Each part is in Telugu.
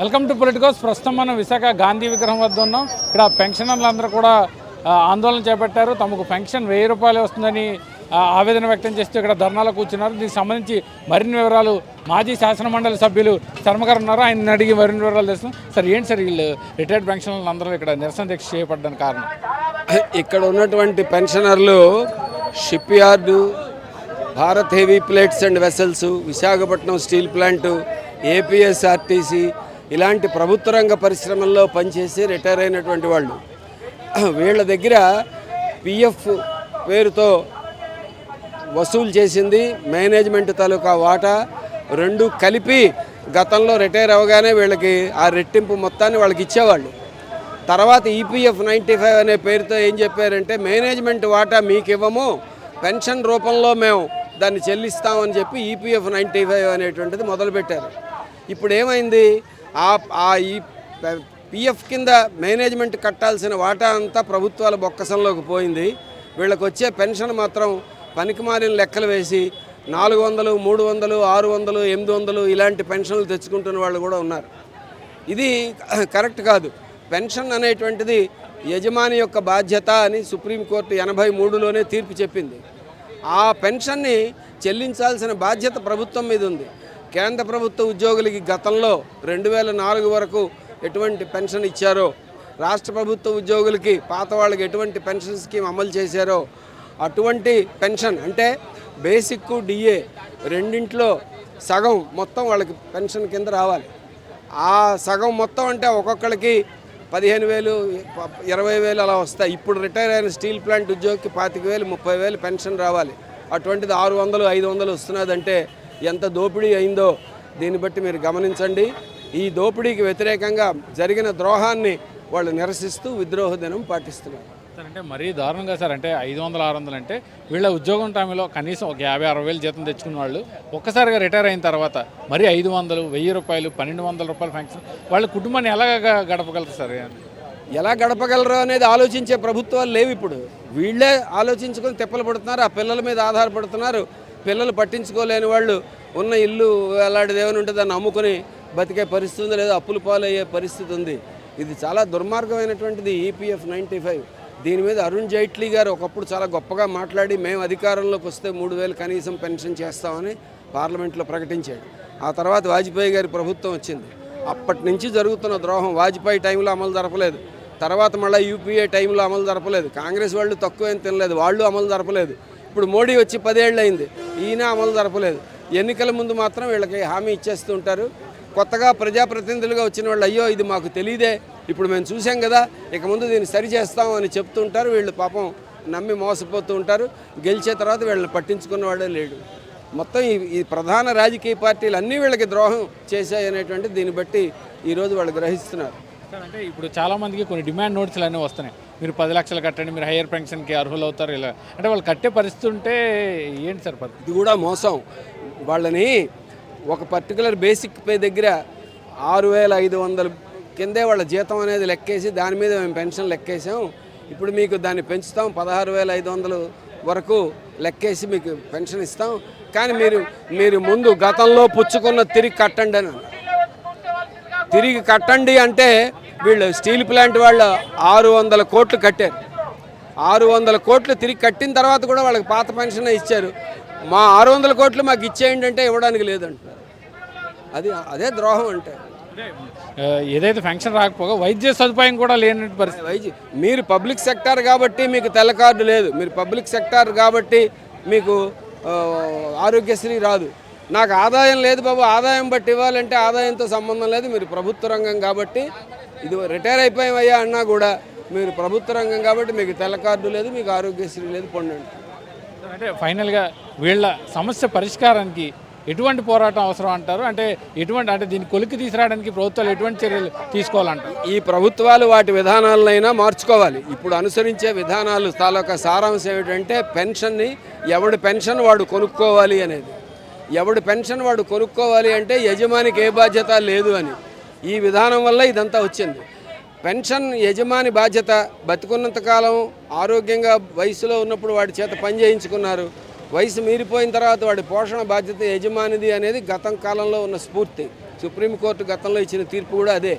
Welcome to Politicos. ప్రస్తుతం మనం విశాఖ గాంధీ విగ్రహం వద్ద ఉన్నాం. ఇక్కడ పెన్షనర్లందరూ కూడా ఆందోళన చేపట్టారు. తమకు పెన్షన్ 1000 రూపాయలు వస్తుందని ఆవేదన వ్యక్తం చేస్తూ ఇక్కడ ధర్నాలో కూర్చున్నారు. దీనికి సంబంధించి మరిన్ని వివరాలు మాజీ శాసనమండలి సభ్యులు శర్మగారు ఉన్నారు. ఆయన అడిగి మరిన్ని వివరాలు తెలుసు. సార్ ఏంటి సార్ వీళ్ళు రిటైర్డ్ పెన్షనర్లు అందరూ ఇక్కడ నిరసన దీక్ష చేయబడ్డానికి కారణం? ఇక్కడ ఉన్నటువంటి పెన్షనర్లు ship yard, Bharat heavy plates and vessels, Visakhapatnam steel plant, APSRTC ఇలాంటి ప్రభుత్వ రంగ పరిశ్రమల్లో పనిచేసి రిటైర్ అయినటువంటి వాళ్ళు. వీళ్ళ దగ్గర పిఎఫ్ పేరుతో వసూలు చేసింది మేనేజ్మెంట్ తాలూకా వాటా రెండు కలిపి గతంలో రిటైర్ అవ్వగానే వీళ్ళకి ఆ రెట్టింపు మొత్తాన్ని వాళ్ళకి ఇచ్చేవాళ్ళు. తర్వాత ఈపీఎఫ్ 95 అనే పేరుతో ఏం చెప్పారంటే మేనేజ్మెంట్ వాటా మీకు ఇవ్వము, పెన్షన్ రూపంలో మేము దాన్ని చెల్లిస్తామని చెప్పి ఈపీఎఫ్ 95 అనేటువంటిది మొదలుపెట్టారు. ఇప్పుడు ఏమైంది, ఈ పిఎఫ్ కింద మేనేజ్మెంట్ కట్టాల్సిన వాటా అంతా ప్రభుత్వాల బొక్కసంలోకి పోయింది. వీళ్ళకి వచ్చే పెన్షన్ మాత్రం పనికిమాలిన లెక్కలు వేసి 400, 300, 600, 800 ఇలాంటి పెన్షన్లు తెచ్చుకుంటున్న వాళ్ళు కూడా ఉన్నారు. ఇది కరెక్ట్ కాదు. పెన్షన్ అనేటువంటిది యజమాని యొక్క బాధ్యత అని సుప్రీంకోర్టు 83లోనే తీర్పు చెప్పింది. ఆ పెన్షన్ని చెల్లించాల్సిన బాధ్యత ప్రభుత్వం మీద ఉంది. కేంద్ర ప్రభుత్వ ఉద్యోగులకి గతంలో 2004 వరకు ఎటువంటి పెన్షన్ ఇచ్చారో, రాష్ట్ర ప్రభుత్వ ఉద్యోగులకి పాత వాళ్ళకి ఎటువంటి పెన్షన్ స్కీమ్ అమలు చేశారో అటువంటి పెన్షన్ అంటే బేసిక్ డిఏ రెండింట్లో సగం మొత్తం వాళ్ళకి పెన్షన్ కింద రావాలి. ఆ సగం మొత్తం అంటే ఒక్కొక్కరికి 15,000, 20,000 అలా వస్తాయి. ఇప్పుడు రిటైర్ అయిన స్టీల్ ప్లాంట్ ఉద్యోగికి 25,000, 30,000 పెన్షన్ రావాలి. అటువంటిది 600, 500 వస్తున్నదంటే ఎంత దోపిడీ అయిందో దీన్ని బట్టి మీరు గమనించండి. ఈ దోపిడీకి వ్యతిరేకంగా జరిగిన ద్రోహాన్ని వాళ్ళు నిరసిస్తూ విద్రోహ దినం పాటిస్తున్నారు. సార్ అంటే మరీ దారుణంగా సార్, అంటే 500, 600 అంటే వీళ్ళ ఉద్యోగం టైంలో కనీసం ఒక 50-60 జీతం తెచ్చుకున్న వాళ్ళు ఒక్కసారిగా రిటైర్ అయిన తర్వాత మరి 500, 1000 రూపాయలు, 1200 రూపాయలు పెన్షన్ వాళ్ళ కుటుంబాన్ని ఎలా గడపగలరు సార్? ఎలా గడపగలరు అనేది ఆలోచించే ప్రభుత్వాలు లేవు. ఇప్పుడు వీళ్ళే ఆలోచించుకొని తిప్పలు పడుతున్నారు, ఆ పిల్లల మీద ఆధారపడుతున్నారు. పిల్లలు పట్టించుకోలేని వాళ్ళు ఉన్న ఇల్లు అలాంటిది ఏమైనా ఉంటే దాన్ని అమ్ముకొని బతికే పరిస్థితి ఉంది, లేదా అప్పులు పాలయ్యే పరిస్థితి ఉంది. ఇది చాలా దుర్మార్గమైనటువంటిది ఈపీఎఫ్ 95. దీని మీద అరుణ్ జైట్లీ గారు ఒకప్పుడు చాలా గొప్పగా మాట్లాడి మేము అధికారంలోకి వస్తే 3,000 కనీసం పెన్షన్ చేస్తామని పార్లమెంట్లో ప్రకటించాడు. ఆ తర్వాత వాజ్పేయి గారి ప్రభుత్వం వచ్చింది. అప్పటి నుంచి జరుగుతున్న ద్రోహం వాజ్పేయి టైంలో అమలు జరపలేదు, తర్వాత మళ్ళీ యూపీఏ టైంలో అమలు జరపలేదు, కాంగ్రెస్ వాళ్ళు తక్కువేం తినలేదు, వాళ్ళు అమలు జరపలేదు. ఇప్పుడు మోడీ వచ్చి 10 ఏళ్ళు అయింది, ఈయన అమలు జరపలేదు. ఎన్నికల ముందు మాత్రం వీళ్ళకి హామీ ఇచ్చేస్తూ ఉంటారు. కొత్తగా ప్రజాప్రతినిధులుగా వచ్చిన వాళ్ళు అయ్యో ఇది మాకు తెలియదే, ఇప్పుడు మేము చూసాం కదా, ఇక ముందు దీన్ని సరి చేస్తాం అని చెప్తూ ఉంటారు. వీళ్ళు పాపం నమ్మి మోసపోతూ ఉంటారు. గెలిచే తర్వాత వీళ్ళని పట్టించుకున్నవాడే లేడు. మొత్తం ఈ ప్రధాన రాజకీయ పార్టీలు అన్నీ వీళ్ళకి ద్రోహం చేశాయి అనేటువంటి దీన్ని బట్టి ఈరోజు వాళ్ళు గ్రహిస్తున్నారు. సార్ అంటే ఇప్పుడు చాలామందికి కొన్ని డిమాండ్ నోటీసులు అన్నీ వస్తున్నాయి, మీరు 10 లక్షలు కట్టండి, మీరు హయ్యర్ పెన్షన్కి అర్హులు అవుతారు, ఇలా అంటే వాళ్ళు కట్టే పరిస్థితి ఉంటే ఏంటి సార్ పరిస్థితి? ఇది కూడా మోసం. వాళ్ళని ఒక పర్టికులర్ బేసిక్ పే దగ్గర 6,500 కిందే వాళ్ళ జీతం అనేది లెక్కేసి దాని మీద మేము పెన్షన్ లెక్కేసాం, ఇప్పుడు మీకు దాన్ని పెంచుతాం 16,500 వరకు లెక్కేసి మీకు పెన్షన్ ఇస్తాం, కానీ మీరు ముందు గతంలో పుచ్చుకున్న తిరిగి కట్టండి అని. తిరిగి కట్టండి అంటే వీళ్ళు స్టీల్ ప్లాంట్ వాళ్ళు 600 కోట్లు కట్టారు. 600 కోట్లు తిరిగి కట్టిన తర్వాత కూడా వాళ్ళకి పాత పెన్షన్ ఇచ్చారు. మా 600 కోట్లు మాకు ఇచ్చేయండి అంటే ఇవ్వడానికి లేదంటున్నారు. అదే ద్రోహం. అంటే ఏదైతే పెన్షన్ రాకపోగా వైద్య సదుపాయం కూడా లేని పరిస్థితి. మీరు పబ్లిక్ సెక్టార్ కాబట్టి మీకు తెల్ల కార్డు లేదు, మీరు పబ్లిక్ సెక్టార్ కాబట్టి మీకు ఆరోగ్యశ్రీ రాదు. నాకు ఆదాయం లేదు బాబు, ఆదాయం బట్టి ఇవ్వాలంటే ఆదాయంతో సంబంధం లేదు, మీరు ప్రభుత్వ రంగం కాబట్టి ఇది రిటైర్ అయిపోయామయ్యా అన్నా కూడా మీరు ప్రభుత్వ రంగం కాబట్టి మీకు తెల్ల కార్డు లేదు, మీకు ఆరోగ్యశ్రీ లేదు, పొందండి. అంటే ఫైనల్గా వీళ్ళ సమస్య పరిష్కారానికి ఎటువంటి పోరాటం అవసరం అంటారు? అంటే దీన్ని కొలిక్కి తీసుకురావడానికి ప్రభుత్వాలు ఎటువంటి చర్యలు తీసుకోవాలంటారు? ఈ ప్రభుత్వాలు వాటి విధానాలనైనా మార్చుకోవాలి. ఇప్పుడు అనుసరించే విధానాలు తాలూకా సారాంశం ఏమిటంటే పెన్షన్ని ఎవడి పెన్షన్ వాడు కొనుక్కోవాలి అనేది. ఎవడి పెన్షన్ వాడు కొనుక్కోవాలి అంటే యజమానికి ఏ బాధ్యత లేదు అని. ఈ విధానం వల్ల ఇదంతా వచ్చింది. పెన్షన్ యజమాని బాధ్యత. బతికున్నంతకాలం ఆరోగ్యంగా వయసులో ఉన్నప్పుడు వాడి చేత పని చేయించుకున్నారు. వయసు మీరిపోయిన తర్వాత వాడి పోషణ బాధ్యత యజమానిది అనేది గతం కాలంలో ఉన్న స్ఫూర్తి. సుప్రీంకోర్టు గతంలో ఇచ్చిన తీర్పు కూడా అదే.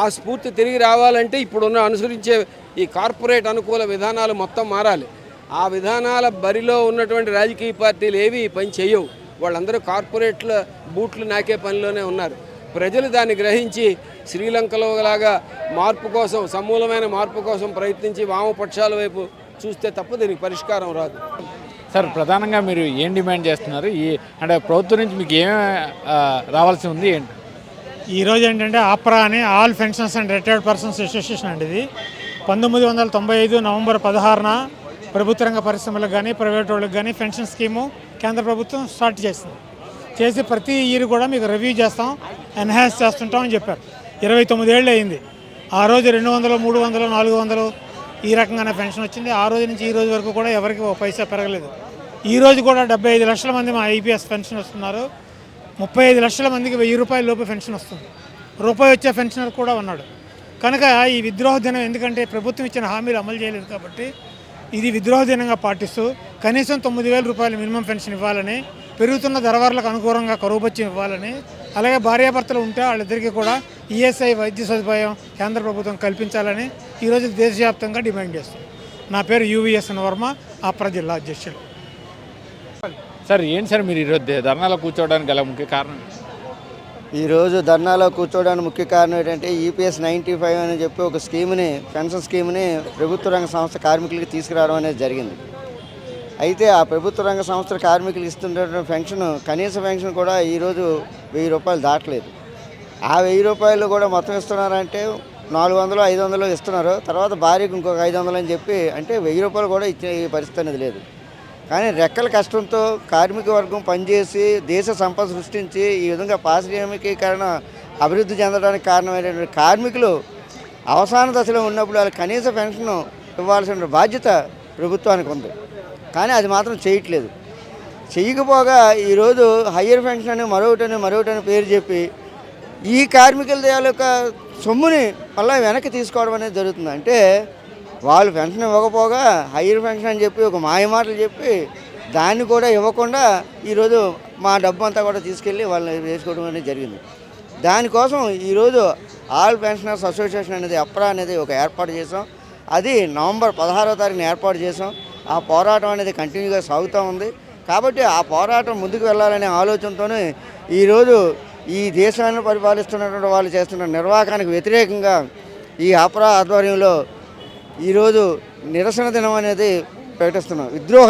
ఆ స్ఫూర్తి తిరిగి రావాలంటే ఇప్పుడున్న అనుసరించే ఈ కార్పొరేట్ అనుకూల విధానాలు మొత్తం మారాలి. ఆ విధానాల బరిలో ఉన్నటువంటి రాజకీయ పార్టీలు ఏవి ఈ పని చేయవు. వాళ్ళందరూ కార్పొరేట్ల బూట్లు నాకే పనిలోనే ఉన్నారు. ప్రజలు దాన్ని గ్రహించి శ్రీలంకలో లాగా మార్పు కోసం, సమూలమైన మార్పు కోసం ప్రయత్నించి వామపక్షాల వైపు చూస్తే తప్ప దీనికి పరిష్కారం రాదు. సార్, ప్రధానంగా మీరు ఏం డిమాండ్ చేస్తున్నారు? అంటే ప్రభుత్వం నుంచి మీకు ఏమేమి రావాల్సి ఉంది ఏంటి? ఈరోజు ఏంటంటే ఆప్రా అని all pensions and retired persons association అండి. ఇది 1995 నవంబర్ 16న ప్రభుత్వ రంగ పరిశ్రమలకు కానీ ప్రైవేట్ వాళ్ళకి కానీ పెన్షన్ స్కీము కేంద్ర ప్రభుత్వం స్టార్ట్ చేసి ప్రతి ఇయర్ కూడా మీకు రివ్యూ చేస్తాం, ఎన్హాన్స్ చేస్తుంటాం అని చెప్పారు. 29 ఏళ్ళు అయింది. ఆ రోజు 200, 300, 400 ఈ రకంగానే పెన్షన్ వచ్చింది. ఆ రోజు నుంచి ఈ రోజు వరకు కూడా ఎవరికి ఒక పైసా పెరగలేదు. ఈ రోజు కూడా 75 లక్షల మంది మా ఐపీఎస్ పెన్షన్ వస్తున్నారు. 35 లక్షల మందికి 1000 రూపాయల లోపు పెన్షన్ వస్తుంది. రూపాయి వచ్చే పెన్షనర్ కూడా ఉన్నాడు. కనుక ఈ విద్రోహ దినం, ఎందుకంటే ప్రభుత్వం ఇచ్చిన హామీలు అమలు చేయలేదు కాబట్టి ఇది విద్రోహ దినంగా పాటిస్తూ కనీసం 9,000 రూపాయలు మినిమం పెన్షన్ ఇవ్వాలని, పెరుగుతున్న ధరవర్లకు అనుకూలంగా కరువు బత్యం ఇవ్వాలని, అలాగే భార్యాభర్తలు ఉంటే వాళ్ళిద్దరికీ కూడా ఈఎస్ఐ వైద్య సదుపాయం కేంద్ర ప్రభుత్వం కల్పించాలని ఈరోజు దేశవ్యాప్తంగా డిమాండ్ చేస్తుంది. నా పేరు యువిఎస్ఎన్ వర్మ, ఆప్రా జిల్లా అధ్యక్షుడు. సార్, ఏంటి సార్ మీరు ఈరోజు ధర్నాలో కూర్చోవడానికి గల ముఖ్య కారణం? ఈరోజు ధర్నాలో కూర్చోవడానికి ముఖ్య కారణం ఏంటంటే ఈపీఎస్ 95 అని చెప్పి ఒక స్కీమ్ని, పెన్షన్ స్కీమ్ని ప్రభుత్వ రంగ సంస్థ కార్మికులకి తీసుకురావడం అనేది జరిగింది. అయితే ఆ ప్రభుత్వ రంగ సంస్థల కార్మికులు ఇస్తున్నటువంటి పెన్షన్, కనీస పెన్షన్ కూడా ఈరోజు 1000 రూపాయలు దాటలేదు. ఆ 1000 రూపాయలు కూడా మొత్తం ఇస్తున్నారంటే 400, 500 ఇస్తున్నారు. తర్వాత భార్యకు ఇంకొక 500 అని చెప్పి, అంటే 1000 రూపాయలు కూడా ఇచ్చే పరిస్థితి అనేది లేదు. కానీ రెక్కల కష్టంతో కార్మిక వర్గం పనిచేసి దేశ సంపద సృష్టించి ఈ విధంగా పారిశ్రామికీకరణ అభివృద్ధి చెందడానికి కారణమైనటువంటి కార్మికులు అవసాన దశలో ఉన్నప్పుడు వాళ్ళకి కనీస పెన్షన్ ఇవ్వాల్సిన బాధ్యత ప్రభుత్వానికి ఉంది. కానీ అది మాత్రం చేయట్లేదు. చేయకపోగా ఈరోజు హయ్యర్ పెన్షన్ అని మరొకటని పేరు చెప్పి ఈ కార్మికుల యొక్క సొమ్ముని మళ్ళీ వెనక్కి తీసుకోవడం అనేది జరుగుతుంది. అంటే వాళ్ళు పెన్షన్ ఇవ్వకపోగా హయ్యర్ పెన్షన్ అని చెప్పి ఒక మాయమాటలు చెప్పి దాన్ని కూడా ఇవ్వకుండా ఈరోజు మా డబ్బు అంతా కూడా తీసుకెళ్ళి వాళ్ళని వేసుకోవడం అనేది జరిగింది. దానికోసం ఈరోజు ఆల్ పెన్షనర్స్ అసోసియేషన్ అనేది, అప్రా అనేది ఒక ఏర్పాటు చేసాం. అది నవంబర్ 16వ తారీఖున ఏర్పాటు చేసాం. ఆ పోరాటం అనేది కంటిన్యూగా సాగుతూ ఉంది. కాబట్టి ఆ పోరాటం ముందుకు వెళ్ళాలనే ఆలోచనతోనే ఈరోజు ఈ దేశాన్ని పరిపాలిస్తున్నటువంటి వాళ్ళు చేస్తున్న నిర్వాహకానికి వ్యతిరేకంగా ఈ అప్రా ఆధ్వర్యంలో ఈరోజు నిరసన దినం అనేది ప్రకటిస్తున్నాం. విద్రోహ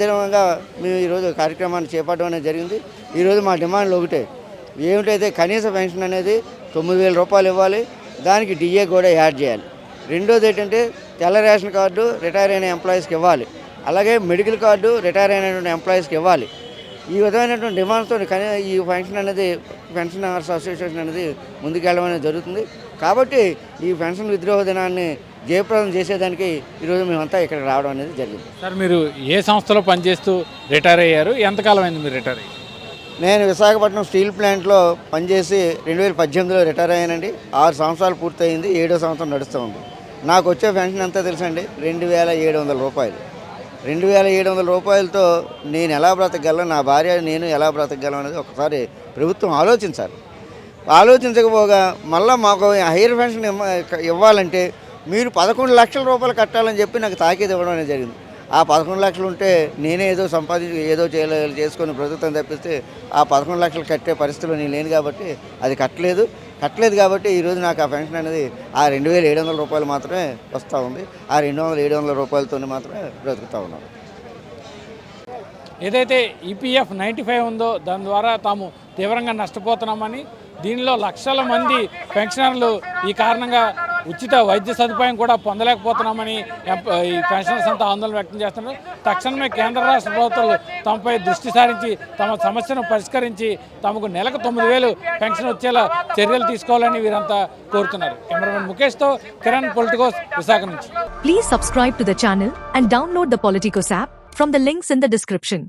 దినంగా మేము ఈరోజు కార్యక్రమాన్ని చేపట్టడం అనేది జరిగింది. ఈరోజు మా డిమాండ్లు ఒకటే, ఏమిటైతే కనీస పెన్షన్ అనేది 9,000 రూపాయలు ఇవ్వాలి, దానికి డిఏ కూడా యాడ్ చేయాలి. రెండోది ఏంటంటే తెల్ల రేషన్ కార్డు రిటైర్ అయిన ఎంప్లాయీస్కి ఇవ్వాలి, అలాగే మెడికల్ కార్డు రిటైర్ అయినటువంటి ఎంప్లాయీస్కి ఇవ్వాలి. ఈ విధమైనటువంటి డిమాండ్తో ఈ పెన్షనర్స్ అసోసియేషన్ అనేది ముందుకెళ్ళడం అనేది జరుగుతుంది. కాబట్టి ఈ పెన్షన్ విద్రోహ దినాన్ని జయప్రదం చేసేదానికి ఈరోజు మేమంతా ఇక్కడికి రావడం అనేది జరిగింది. సార్, మీరు ఏ సంస్థలో పనిచేస్తూ రిటైర్ అయ్యారు? ఎంతకాలం అయింది మీరు రిటైర్ అయ్యి? నేను విశాఖపట్నం స్టీల్ ప్లాంట్లో పనిచేసి 2018లో రిటైర్ అయ్యానండి. 6 సంవత్సరాలు పూర్తయింది, 7వ సంవత్సరం నడుస్తూ ఉంది. నాకు వచ్చే పెన్షన్ ఎంత తెలుసండి? 2,700 రూపాయలు. 2,700 రూపాయలతో నేను ఎలా బ్రతకగలను, నా భార్య నేను ఎలా బ్రతకగలను అనేది ఒకసారి ప్రభుత్వం ఆలోచించాలి. ఆలోచించకపోగా మళ్ళీ మాకు హైయర్ పెన్షన్ ఇవ్వాలంటే మీరు 11 లక్షల రూపాయలు కట్టాలని చెప్పి నాకు తాకీదు ఇవ్వడం అనేది జరిగింది. ఆ 11 లక్షలు ఉంటే నేనే ఏదో సంపాదించి ఏదో చేసుకొని బ్రతుకుతాను తప్పిస్తే ఆ 11 లక్షలు కట్టే పరిస్థితిలో నేను లేను కాబట్టి అది కట్టలేదు కాబట్టి ఈరోజు నాకు ఆ పెన్షన్ అనేది ఆ 2,700 రూపాయలు మాత్రమే వస్తూ ఉంది. ఆ 200-700 రూపాయలతో మాత్రమే బ్రతుకుతూ ఉన్నాను. ఏదైతే ఈపీఎఫ్ 95 ఉందో దాని ద్వారా తాము తీవ్రంగా నష్టపోతున్నామని, దీనిలో లక్షల మంది పెన్షనర్లు ఈ కారణంగా ఉచిత వైద్య సదుపాయం కూడా పొందలేకపోతున్నామని ఈ పెన్షనర్స్ అంతా ఆందోళన వ్యక్తం చేస్తున్నారు. తక్షణమే కేంద్ర రాష్ట్ర ప్రభుత్వాలు తమపై దృష్టి సారించి తమ సమస్యను పరిష్కరించి తమకు నెలకు 9,000 పెన్షన్ వచ్చేలా చర్యలు తీసుకోవాలని వీరంతా కోరుతున్నారు. కెమెరామెన్ ముఖేష్తో కిరణ్, పొలిటికోస్, విశాఖ నుంచి. Please subscribe to the channel and download the Politicos app from the links in the description.